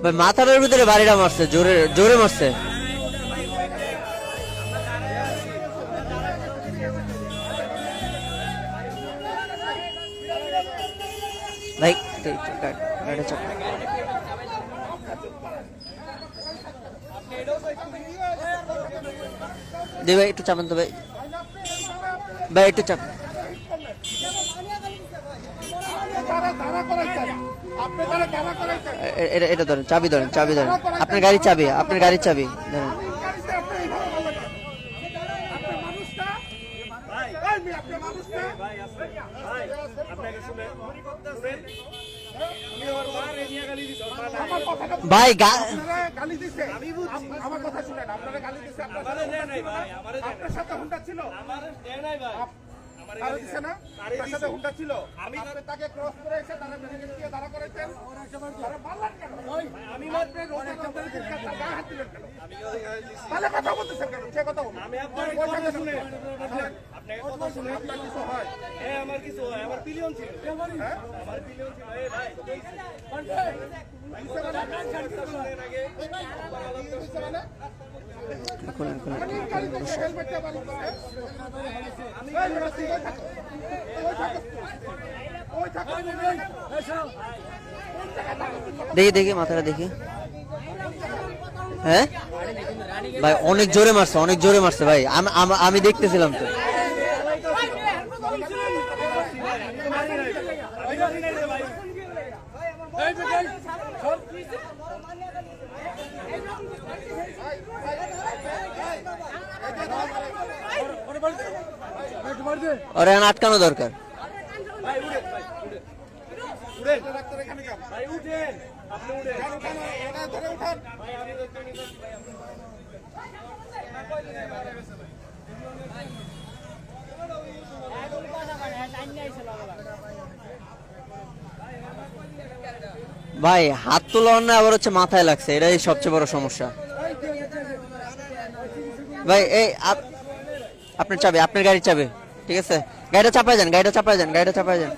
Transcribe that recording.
ভাই মাথার ভিতরে বাড়িটা মারছে, জোরে জোরে মারছে। ভাই গাড়িটা চাপ। দে ভাই একটু চাপান তো ভাই, ভাই একটু চাপ। এটা ধরেন, চাবি ধরেন, চাবি ধরেন, আপনার গাড়ির চাবি, আপনার গাড়ির চাবি ধরেন। ভাই গালি দিছে, আমার কথা শুনেন, আপনারা গালি দিছে, আপনার সাথে হুন্ডা ছিল, তারা দিছে না, তার সাথে হুন্ডা ছিল, আপনি তাকে ক্রস করে এসে তারা ব্যারিকেড দিয়ে দাঁড়া করাইতেন, তারা পারলেন কেন? আমি আপনি রোজা রমজানের দিন তার গায়ে হাত দিলেন কেন? তাহলে কথা বলতেছেন কেন? সে কথা বলুন। আমি আপনার কথা শুনে, আপনার কথা শুনে আপনার কিছু হয়? হ্যাঁ, আমার কিছু হয়, আমার পিলিয়ন ছিল, হ্যাঁ আমার পিলিয়ন ছিল। এই ভাই দেখি দেখি মাথাটা দেখি। হ্যাঁ ভাই অনেক জোরে মারছে, অনেক জোরে মারছে ভাই, আমি দেখতেছিলাম তো। ওরে আটকানো দরকার। ভাই হাত তোলা না, আবার হচ্ছে মাথায় লাগছে, এটাই সবচেয়ে বড় সমস্যা। ভাই এই আপনার চাবি, আপনার গাড়ির চাবি, ঠিক আছে? গাড়িটা চাপায় যান, গাড়িটা চাপায় যান, গাড়িটা চাপায় যান।